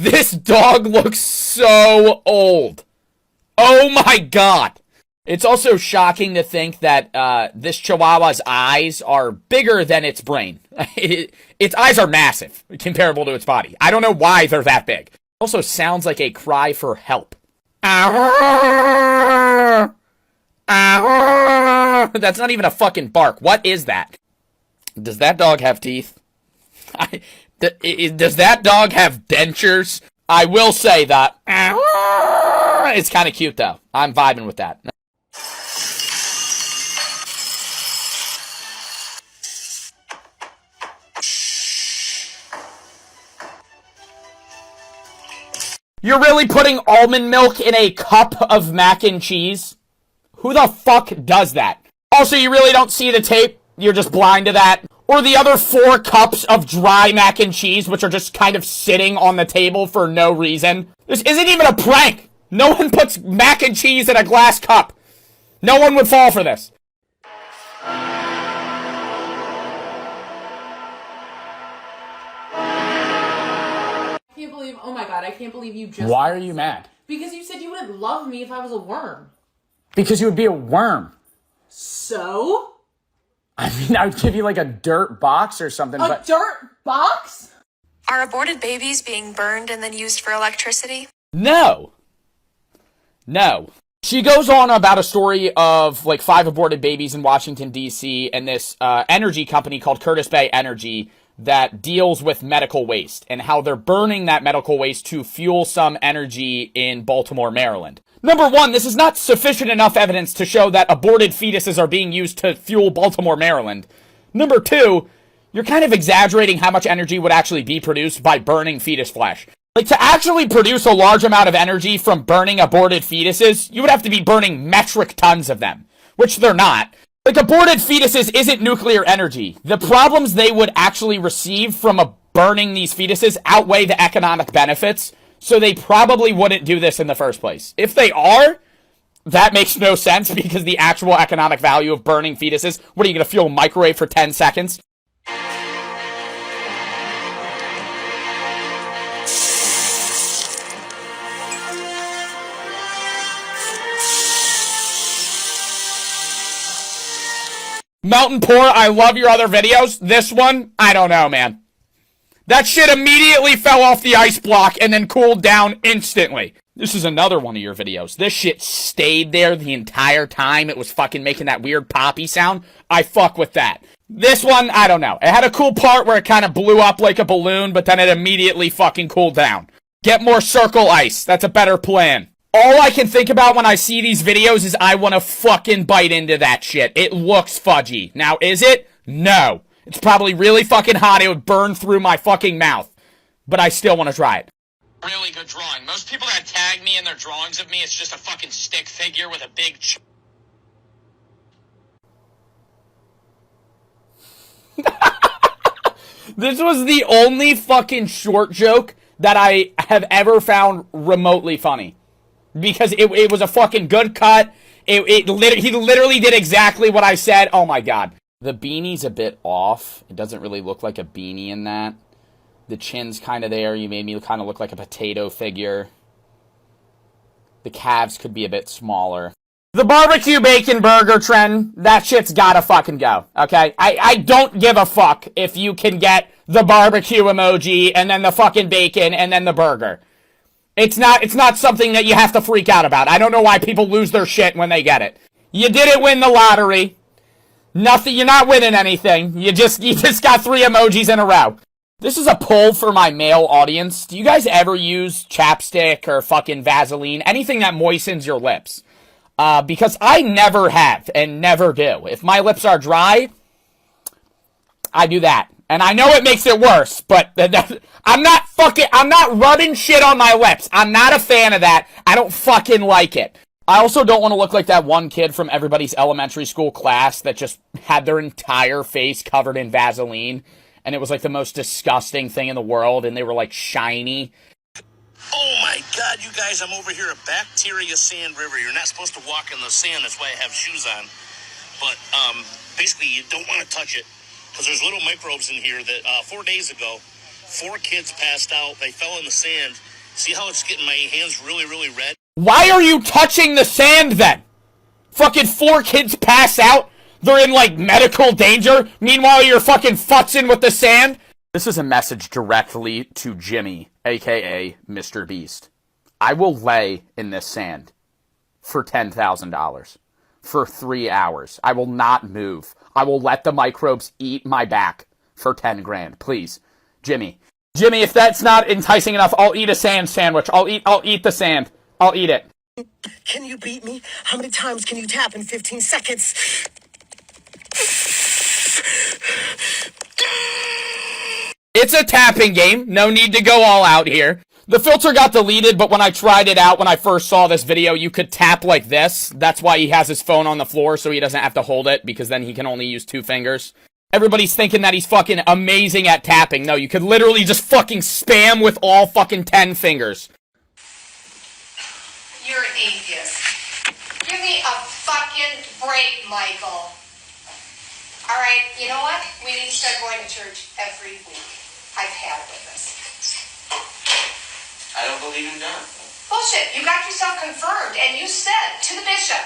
This dog looks so old. Oh my god. It's also shocking to think that this Chihuahua's eyes are bigger than its brain. Its eyes are massive, comparable to its body. I don't know why they're that big. It also sounds like a cry for help. That's not even a fucking bark. What is that? Does that dog have teeth? Does that dog have dentures? I will say that it's kind of cute, though. I'm vibing with that. You're really putting almond milk in a cup of mac and cheese? Who the fuck does that? Also, you really don't see the tape? You're just blind to that? Or the other 4 cups of dry mac and cheese, which are just kind of sitting on the table for no reason? This isn't even a prank! No one puts mac and cheese in a glass cup. No one would fall for this. Oh my god, I can't believe you just... Why are you mad? Because you said you wouldn't love me if I was a worm. Because you would be a worm. So? I mean, I would give you like a dirt box or something, A dirt box? Are aborted babies being burned and then used for electricity? No. No. She goes on about a story of like 5 aborted babies in Washington, D.C. and this energy company called Curtis Bay Energy that deals with medical waste and how they're burning that medical waste to fuel some energy in Baltimore, Maryland. Number 1, this is not sufficient enough evidence to show that aborted fetuses are being used to fuel Baltimore, Maryland. Number 2, you're kind of exaggerating how much energy would actually be produced by burning fetus flesh. Like, to actually produce a large amount of energy from burning aborted fetuses, you would have to be burning metric tons of them, which they're not. Like, aborted fetuses isn't nuclear energy. The problems they would actually receive from burning these fetuses outweigh the economic benefits, so they probably wouldn't do this in the first place. If they are, that makes no sense because the actual economic value of burning fetuses, what are you going to fuel a microwave for 10 seconds? Mountain Poor, I love your other videos. This one, I don't know, man. That shit immediately fell off the ice block and then cooled down instantly. This is another one of your videos. This shit stayed there the entire time. It was fucking making that weird poppy sound. I fuck with that. This one, I don't know. It had a cool part where it kind of blew up like a balloon, but then it immediately fucking cooled down. Get more circle ice. That's a better plan. All I can think about when I see these videos is I want to fucking bite into that shit. It looks fudgy. Now, is it? No. It's probably really fucking hot. It would burn through my fucking mouth. But I still want to try it. Really good drawing. Most people that tag me in their drawings of me, it's just a fucking stick figure with a big... This was the only fucking short joke that I have ever found remotely funny. Because it was a fucking good cut. He literally did exactly what I said. Oh my god. The beanie's a bit off. It doesn't really look like a beanie in that. The chin's kind of there. You made me kind of look like a potato figure. The calves could be a bit smaller. The barbecue bacon burger trend, that shit's gotta fucking go, okay? I don't give a fuck if you can get the barbecue emoji and then the fucking bacon and then the burger. It's not something that you have to freak out about. I don't know why people lose their shit when they get it. You didn't win the lottery. Nothing, you're not winning anything. You just got 3 emojis in a row. This is a poll for my male audience. Do you guys ever use chapstick or fucking Vaseline? Anything that moistens your lips? Because I never have and never do. If my lips are dry, I do that. And I know it makes it worse, but I'm not rubbing shit on my lips. I'm not a fan of that. I don't fucking like it. I also don't want to look like that one kid from everybody's elementary school class that just had their entire face covered in Vaseline, and it was like the most disgusting thing in the world, and they were like shiny. Oh my god, you guys, I'm over here at Bacteria Sand River. You're not supposed to walk in the sand, that's why I have shoes on. But, basically, you don't want to touch it. Because there's little microbes in here that 4 days ago, 4 kids passed out. They fell in the sand, See how it's getting my hands really, really red? Why are you touching the sand then? Fucking 4 kids pass out. They're in, like, medical danger. Meanwhile, you're fucking futzing with the sand. This is a message directly to Jimmy, a.k.a. Mr. Beast. I will lay in this sand for $10,000 for 3 hours. I will not move. I will let the microbes eat my back for 10 grand. Please. Jimmy, if that's not enticing enough, I'll eat a sand sandwich. I'll eat the sand. I'll eat it. Can you beat me? How many times can you tap in 15 seconds? It's a tapping game. No need to go all out here. The filter got deleted, but when I tried it out when I first saw this video, you could tap like this. That's why he has his phone on the floor, so he doesn't have to hold it, because then he can only use 2 fingers. Everybody's thinking that he's fucking amazing at tapping. No, you could literally just fucking spam with all fucking 10 fingers. You're an atheist. Give me a fucking break, Michael. All right, you know what? We need to start going to church every week. I've had it with this. I don't believe in God. Bullshit. You got yourself confirmed, and you said to the bishop.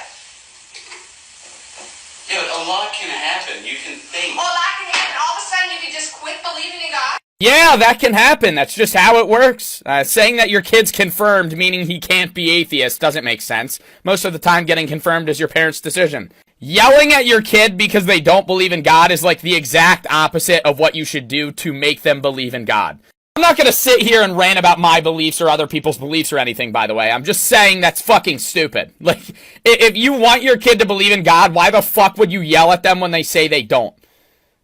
Yeah, but a lot can happen. You can think. Well, that can happen. All of a sudden, you can just quit believing in God. Yeah, that can happen. That's just how it works. Saying that your kid's confirmed, meaning he can't be atheist, doesn't make sense. Most of the time, getting confirmed is your parents' decision. Yelling at your kid because they don't believe in God is like the exact opposite of what you should do to make them believe in God. I'm not gonna sit here and rant about my beliefs or other people's beliefs or anything, by the way. I'm just saying that's fucking stupid. Like, if you want your kid to believe in God, why the fuck would you yell at them when they say they don't?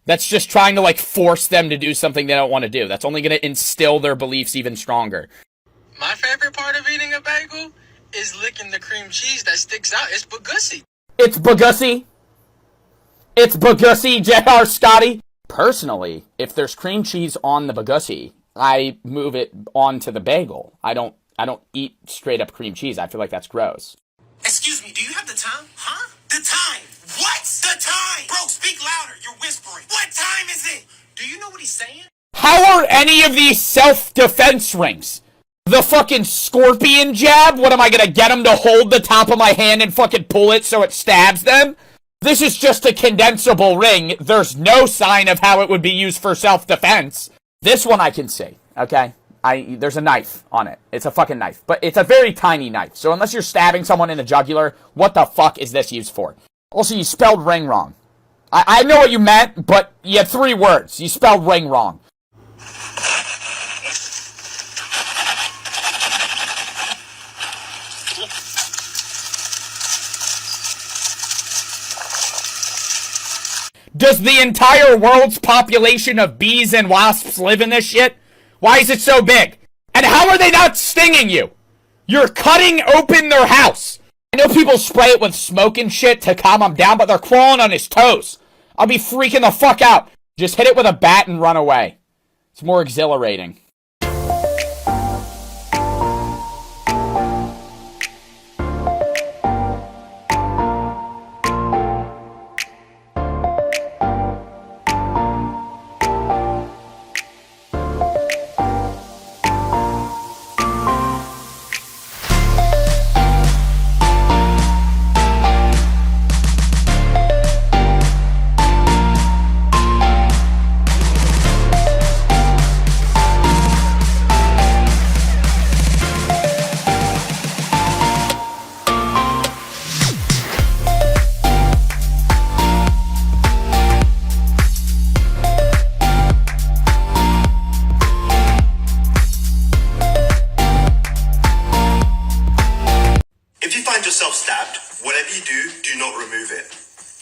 That's just trying to, like, force them to do something they don't want to do. That's only gonna instill their beliefs even stronger. My favorite part of eating a bagel is licking the cream cheese that sticks out. It's bagussi. It's bagussi. It's bagussi, J.R. Scotty. Personally, if there's cream cheese on the bagussi, I move it onto the bagel. I don't eat straight up cream cheese. I feel like that's gross. Excuse me, do you have the time? Huh? The time! What? The time! Bro, speak louder. You're whispering. What time is it? Do you know what he's saying? How are any of these self-defense rings? The fucking scorpion jab? What am I gonna get them to hold the top of my hand and fucking pull it so it stabs them? This is just a condensable ring. There's no sign of how it would be used for self-defense. This one I can see, okay? There's a knife on it. It's a fucking knife. But it's a very tiny knife. So unless you're stabbing someone in the jugular, what the fuck is this used for? Also, you spelled ring wrong. I know what you meant, but you had 3 words. You spelled ring wrong. Does the entire world's population of bees and wasps live in this shit? Why is it so big? And how are they not stinging you? You're cutting open their house. I know people spray it with smoke and shit to calm them down, but they're crawling on his toes. I'll be freaking the fuck out. Just hit it with a bat and run away. It's more exhilarating. yourself stabbed, whatever you do not remove it,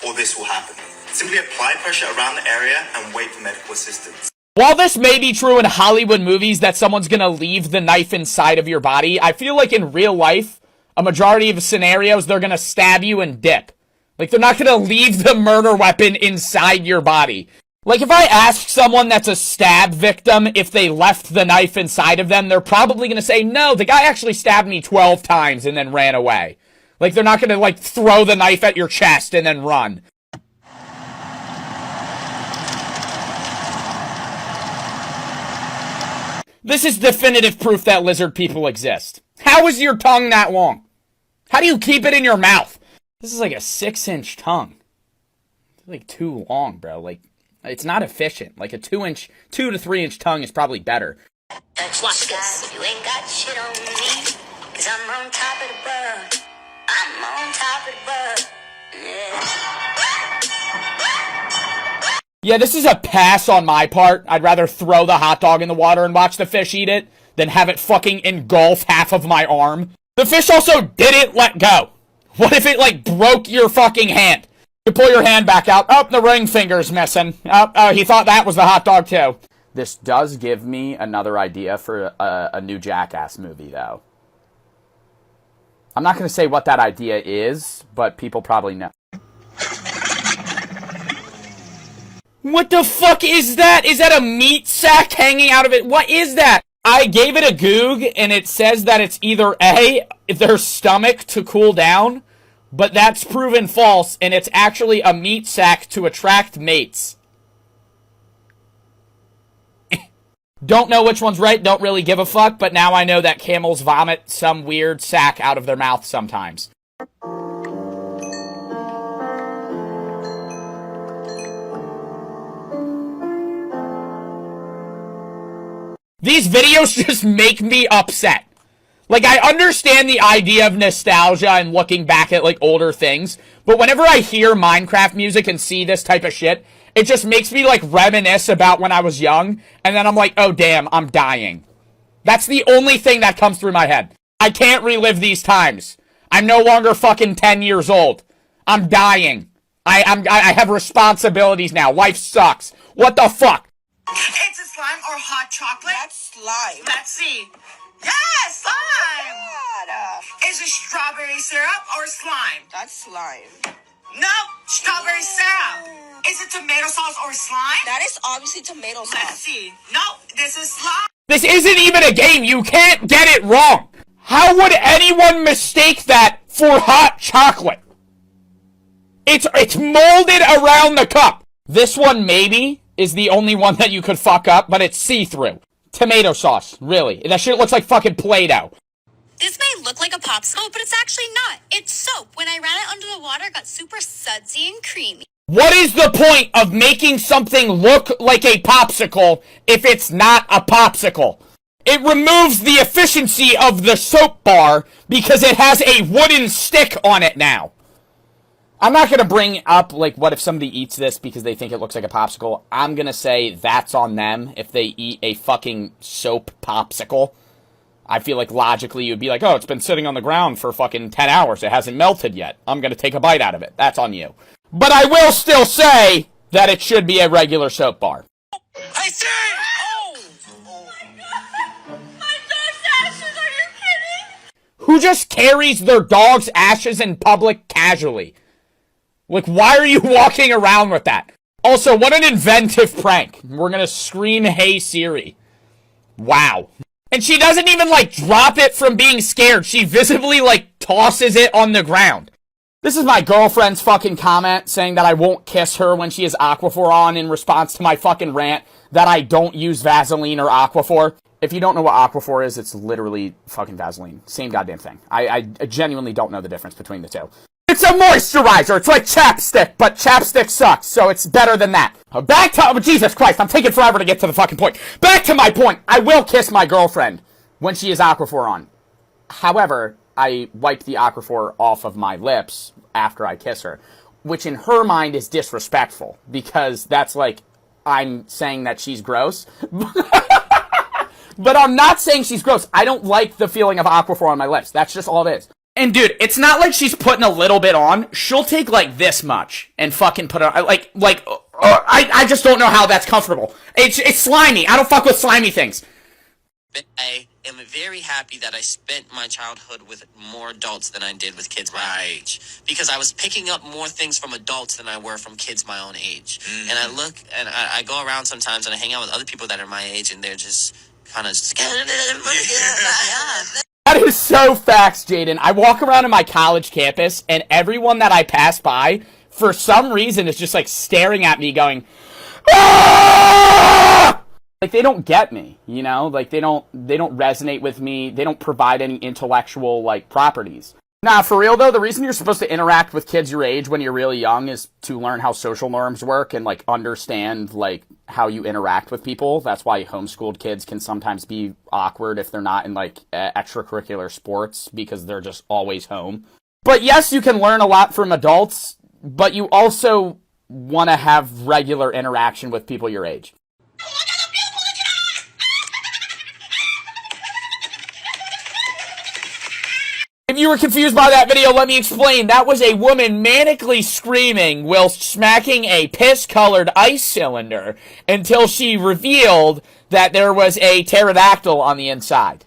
or this will happen. Simply apply pressure around the area and wait for medical assistance. While this may be true in Hollywood movies that someone's gonna leave the knife inside of your body, I feel like in real life, a majority of scenarios, they're gonna stab you and dip. Like, they're not gonna leave the murder weapon inside your body. Like, if I ask someone that's a stab victim if they left the knife inside of them, they're probably gonna say, no, the guy actually stabbed me 12 times and then ran away. Like, they're not gonna, like, throw the knife at your chest and then run. This is definitive proof that lizard people exist. How is your tongue that long? How do you keep it in your mouth? This is like a 6-inch tongue. It's like too long, bro. Like, it's not efficient. Like a 2 to 3 inch tongue is probably better. Watch this. You ain't got shit on me, 'cause I'm on top of the world. I'm on top of the world. Yeah, this is a pass on my part. I'd rather throw the hot dog in the water and watch the fish eat it than have it fucking engulf half of my arm. The fish also didn't let go. What if it, like, broke your fucking hand? You pull your hand back out. Oh, the ring finger's missing. Oh, he thought that was the hot dog, too. This does give me another idea for a new Jackass movie, though. I'm not going to say what that idea is, but people probably know. What the fuck is that? Is that a meat sack hanging out of it? What is that? I gave it a Goog, and it says that it's either A, their stomach to cool down, but that's proven false, and it's actually a meat sack to attract mates. Don't know which one's right, don't really give a fuck, but now I know that camels vomit some weird sack out of their mouth sometimes. These videos just make me upset. Like, I understand the idea of nostalgia and looking back at, like, older things, but whenever I hear Minecraft music and see this type of shit, it just makes me, like, reminisce about when I was young, and then I'm like, oh, damn, I'm dying. That's the only thing that comes through my head. I can't relive these times. I'm no longer fucking 10 years old. I'm dying. I have responsibilities now. Life sucks. What the fuck? It's a slime or hot chocolate? That's slime. Let's see. Yes, slime! Is it strawberry syrup or slime? That's slime. No, strawberry syrup. Is it tomato sauce or slime? That is obviously tomato Let's sauce. see. No, this is slime. This isn't even a game. You can't get it wrong. How would anyone mistake that for hot chocolate? It's molded around the cup. This one maybe is the only one that you could fuck up, but it's see-through. Tomato sauce, really. That shit looks like fucking Play-Doh. This may look like a popsicle, but it's actually not. It's soap. When I ran it under the water, it got super sudsy and creamy. What is the point of making something look like a popsicle if it's not a popsicle? It removes the efficiency of the soap bar because it has a wooden stick on it now. I'm not going to bring up, like, what if somebody eats this because they think it looks like a popsicle. I'm going to say that's on them if they eat a fucking soap popsicle. I feel like logically you'd be like, oh, it's been sitting on the ground for fucking 10 hours. It hasn't melted yet. I'm going to take a bite out of it. That's on you. But I will still say that it should be a regular soap bar. I see! Oh! Oh my god! My dog's ashes, are you kidding? Who just carries their dog's ashes in public casually? Like, why are you walking around with that? Also, what an inventive prank. We're gonna scream, hey Siri. Wow. And she doesn't even, like, drop it from being scared. She visibly, like, tosses it on the ground. This is my girlfriend's fucking comment saying that I won't kiss her when she has Aquaphor on in response to my fucking rant that I don't use Vaseline or Aquaphor. If you don't know what Aquaphor is, it's literally fucking Vaseline. Same goddamn thing. I genuinely don't know the difference between the two. It's a moisturizer. It's like chapstick, but chapstick sucks, so it's better than that. Back to... Oh, Jesus Christ, I'm taking forever to get to the fucking point. Back to my point. I will kiss my girlfriend when she has Aquaphor on. However, I wipe the Aquaphor off of my lips after I kiss her, which in her mind is disrespectful, because that's like, I'm saying that she's gross. But I'm not saying she's gross. I don't like the feeling of Aquaphor on my lips. That's just all it is. And dude, it's not like she's putting a little bit on. She'll take like this much and fucking put it on. I just don't know how that's comfortable. It's slimy. I don't fuck with slimy things. I am very happy that I spent my childhood with more adults than I did with kids my own age. Because I was picking up more things from adults than I were from kids my own age. Mm-hmm. And I look, and I go around sometimes and I hang out with other people that are my age and they're just kind of just... That is so facts, Jaden. I walk around in my college campus and everyone that I pass by, for some reason, is just like staring at me going, "Ah!" Like, they don't get me, you know? Like, they don't resonate with me. They don't provide any intellectual, like, properties. Nah, for real, though, the reason you're supposed to interact with kids your age when you're really young is to learn how social norms work and, like, understand, like, how you interact with people. That's why homeschooled kids can sometimes be awkward if they're not in, like, extracurricular sports, because they're just always home. But yes, you can learn a lot from adults, but you also want to have regular interaction with people your age. If you were confused by that video, let me explain. That was a woman manically screaming while smacking a piss-colored ice cylinder until she revealed that there was a pterodactyl on the inside.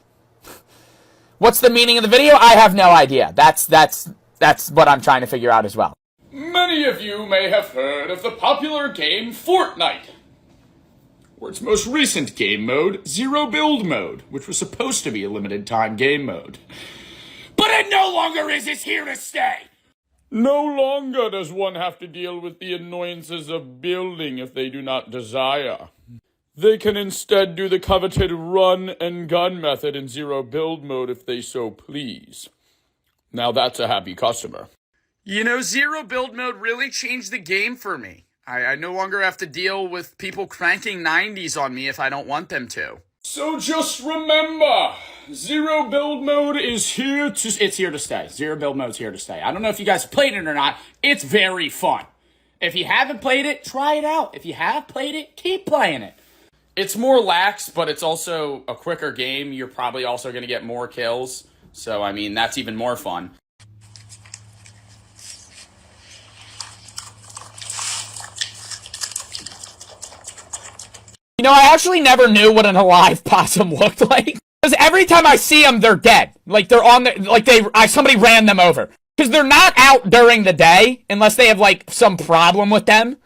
What's the meaning of the video? I have no idea. That's what I'm trying to figure out as well. Many of you may have heard of the popular game Fortnite, or its most recent game mode, Zero Build Mode, which was supposed to be a limited time game mode. But it no longer is, it's here to stay! No longer does one have to deal with the annoyances of building if they do not desire. They can instead do the coveted run and gun method in Zero Build Mode if they so please. Now that's a happy customer. You know, Zero Build Mode really changed the game for me. I no longer have to deal with people cranking 90s on me if I don't want them to. So just remember, Zero Build Mode is here to... It's here to stay. Zero Build Mode's here to stay. I don't know if you guys played it or not. It's very fun. If you haven't played it, try it out. If you have played it, keep playing it. It's more lax, but it's also a quicker game. You're probably also going to get more kills. So, I mean, that's even more fun. You know, I actually never knew what an alive possum looked like. Because every time I see them, they're dead. Like, they're on the... Like, somebody ran them over. Because they're not out during the day, unless they have, like, some problem with them.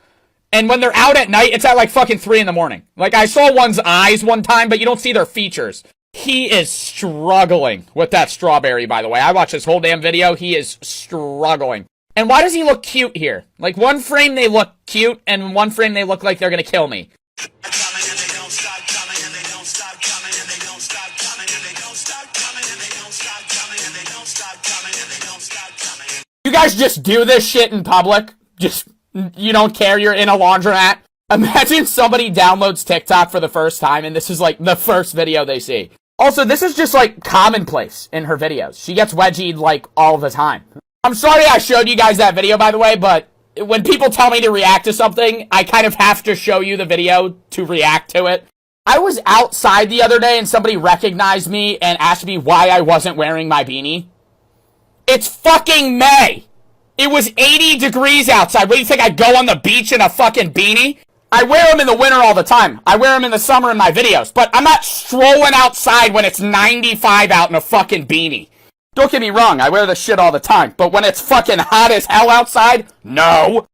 And when they're out at night, it's at, like, fucking 3 in the morning. Like, I saw one's eyes one time, but you don't see their features. He is struggling with that strawberry, by the way. I watched this whole damn video. He is struggling. And why does he look cute here? Like, one frame they look cute, and one frame they look like they're gonna kill me. You guys just do this shit in public? Just, you don't care you're in a laundromat? Imagine somebody downloads TikTok for the first time and this is like the first video they see. Also, this is just like commonplace in her videos. She gets wedgied like all the time. I'm sorry I showed you guys that video, by the way, but when people tell me to react to something, I kind of have to show you the video to react to it. I was outside the other day and somebody recognized me and asked me why I wasn't wearing my beanie. It's fucking May. It was 80 degrees outside. What do you think, I'd go on the beach in a fucking beanie? I wear them in the winter all the time. I wear them in the summer in my videos. But I'm not strolling outside when it's 95 out in a fucking beanie. Don't get me wrong, I wear this shit all the time. But when it's fucking hot as hell outside, no.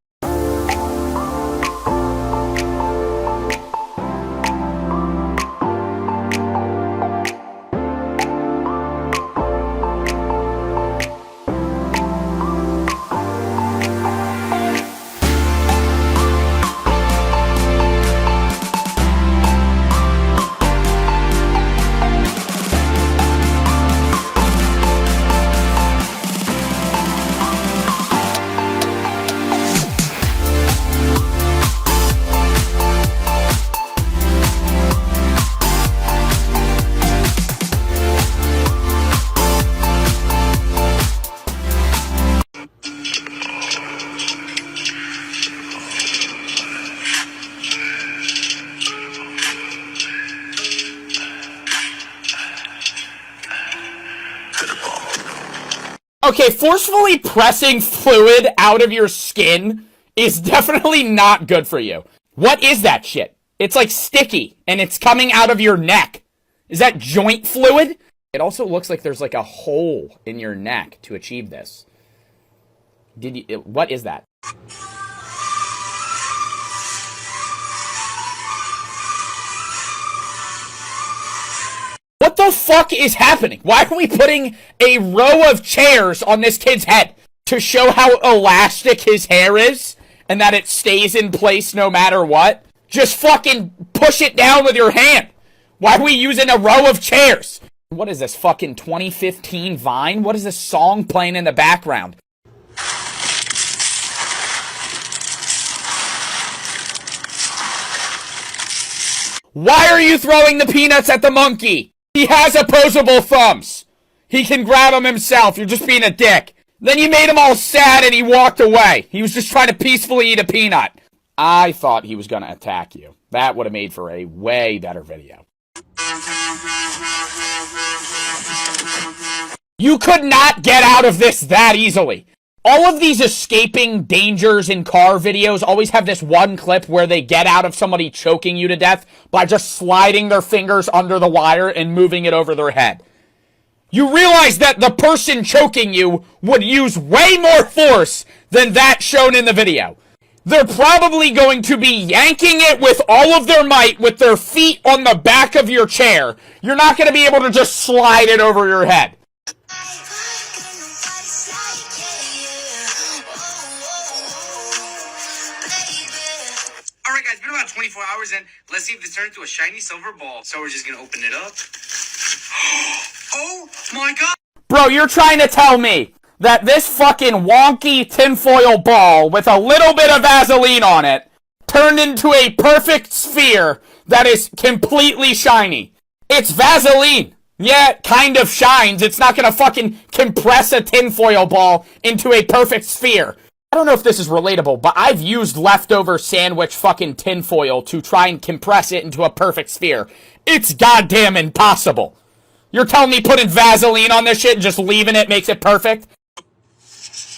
Okay, forcefully pressing fluid out of your skin is definitely not good for you. What is that shit? It's like sticky, and it's coming out of your neck. Is that joint fluid? It also looks like there's like a hole in your neck to achieve this. What is that? What the fuck is happening? Why are we putting a row of chairs on this kid's head? To show how elastic his hair is? And that it stays in place no matter what? Just fucking push it down with your hand. Why are we using a row of chairs? What is this, fucking 2015 Vine? What is this song playing in the background? Why are you throwing the peanuts at the monkey? He has opposable thumbs. He can grab them himself. You're just being a dick. Then you made him all sad and he walked away. He was just trying to peacefully eat a peanut. I thought he was going to attack you. That would have made for a way better video. You could not get out of this that easily. All of these escaping dangers in car videos always have this one clip where they get out of somebody choking you to death by just sliding their fingers under the wire and moving it over their head. You realize that the person choking you would use way more force than that shown in the video. They're probably going to be yanking it with all of their might with their feet on the back of your chair. You're not going to be able to just slide it over your head. Alright guys, it's been about 24 hours and let's see if this turns into a shiny silver ball. So we're just gonna open it up. Oh my god! Bro, you're trying to tell me that this fucking wonky tinfoil ball with a little bit of Vaseline on it turned into a perfect sphere that is completely shiny. It's Vaseline. Yeah, it kind of shines. It's not gonna fucking compress a tinfoil ball into a perfect sphere. I don't know if this is relatable, but I've used leftover sandwich fucking tinfoil to try and compress it into a perfect sphere. It's goddamn impossible. You're telling me putting Vaseline on this shit and just leaving it makes it perfect?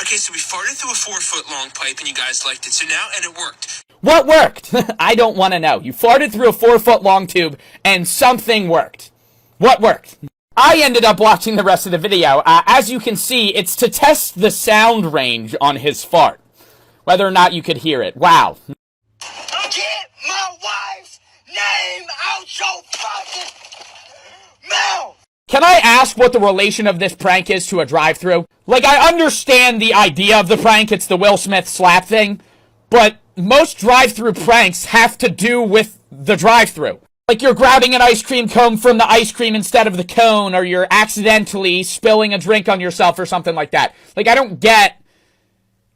Okay, so we farted through a 4-foot long pipe and you guys liked it, so now, and it worked. What worked? I don't want to know. You farted through a 4-foot long tube and something worked. What worked? I ended up watching the rest of the video. As you can see, it's to test the sound range on his fart. Whether or not you could hear it. Wow. Get my wife's name out your fucking mouth! Can I ask what the relation of this prank is to a drive-thru? Like, I understand the idea of the prank. It's the Will Smith slap thing. But most drive-thru pranks have to do with the drive-thru. Like you're grabbing an ice cream cone from the ice cream instead of the cone, or you're accidentally spilling a drink on yourself or something like that. Like, I don't get...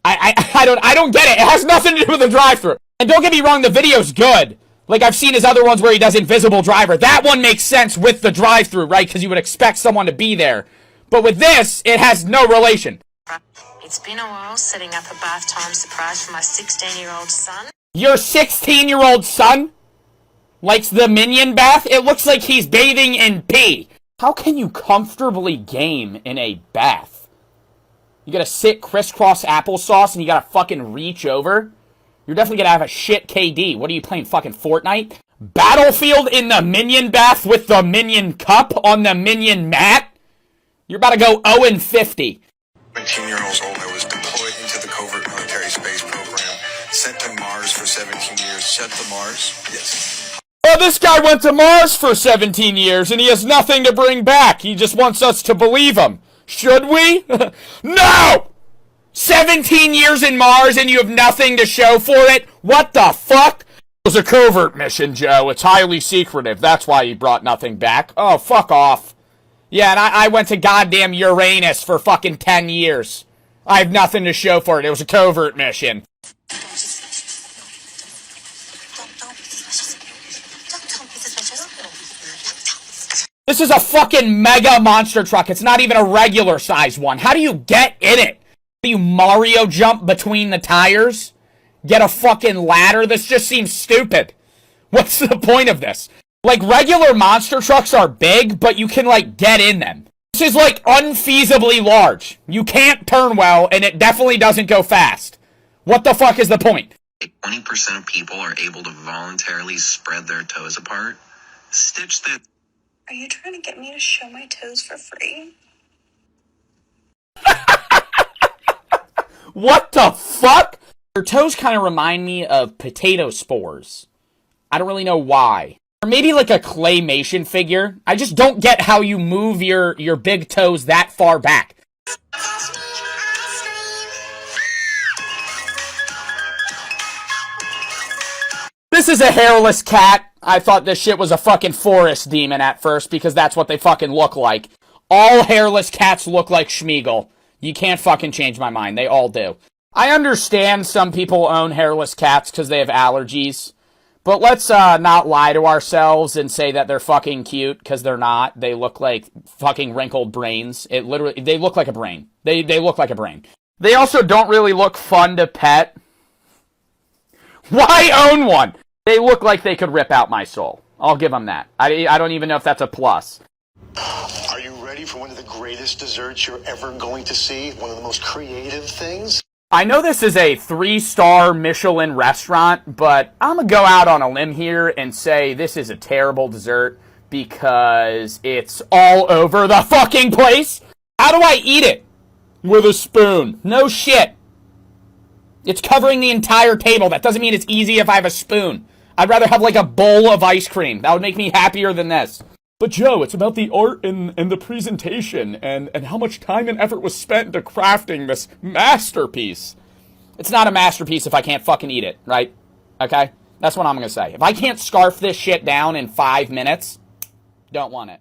I don't get it. It has nothing to do with the drive-thru. And don't get me wrong, the video's good. Like, I've seen his other ones where he does Invisible Driver. That one makes sense with the drive-thru, right? Because you would expect someone to be there. But with this, it has no relation. It's been a while setting up a bath time surprise for my 16-year-old son. Your 16-year-old son likes the minion bath? It looks like he's bathing in pee. How can you comfortably game in a bath? You gotta sit crisscross applesauce and you gotta fucking reach over? You're definitely gonna have a shit KD. What are you playing, fucking Fortnite? Battlefield in the minion bath with the minion cup on the minion mat? You're about to go 0-50. 17-year-old I was deployed into the covert military space program, sent to Mars for 17 years. Sent to Mars? Yes. Oh, this guy went to Mars for 17 years and he has nothing to bring back. He just wants us to believe him. Should we? No! 17 years in Mars and you have nothing to show for it? What the fuck? It was a covert mission, Joe. It's highly secretive. That's why he brought nothing back. Oh, fuck off. Yeah, and I went to goddamn Uranus for fucking 10 years. I have nothing to show for it. It was a covert mission. This is a fucking mega monster truck. It's not even a regular size one. How do you get in it? Do you Mario jump between the tires? Get a fucking ladder? This just seems stupid. What's the point of this? Like, regular monster trucks are big, but you can, like, get in them. This is, like, unfeasibly large. You can't turn well, and it definitely doesn't go fast. What the fuck is the point? 20% of people are able to voluntarily spread their toes apart. Stitch the... Are you trying to get me to show my toes for free? What the fuck? Your toes kind of remind me of potato spores. I don't really know why. Or maybe like a claymation figure. I just don't get how you move your big toes that far back. This is a hairless cat. I thought this shit was a fucking forest demon at first because that's what they fucking look like. All hairless cats look like Schmeagol. You can't fucking change my mind. They all do. I understand some people own hairless cats because they have allergies. But let's not lie to ourselves and say that they're fucking cute, because they're not. They look like fucking wrinkled brains. They look like a brain. They look like a brain. They also don't really look fun to pet. Why own one? They look like they could rip out my soul. I'll give them that. I don't even know if that's a plus. Are you ready for one of the greatest desserts you're ever going to see? One of the most creative things? I know this is a 3-star Michelin restaurant, but I'm going to go out on a limb here and say this is a terrible dessert because it's all over the fucking place. How do I eat it? With a spoon. No shit. It's covering the entire table. That doesn't mean it's easy if I have a spoon. I'd rather have like a bowl of ice cream. That would make me happier than this. But Joe, it's about the art and the presentation and how much time and effort was spent into crafting this masterpiece. It's not a masterpiece if I can't fucking eat it, right? Okay? That's what I'm gonna say. If I can't scarf this shit down in 5 minutes, don't want it.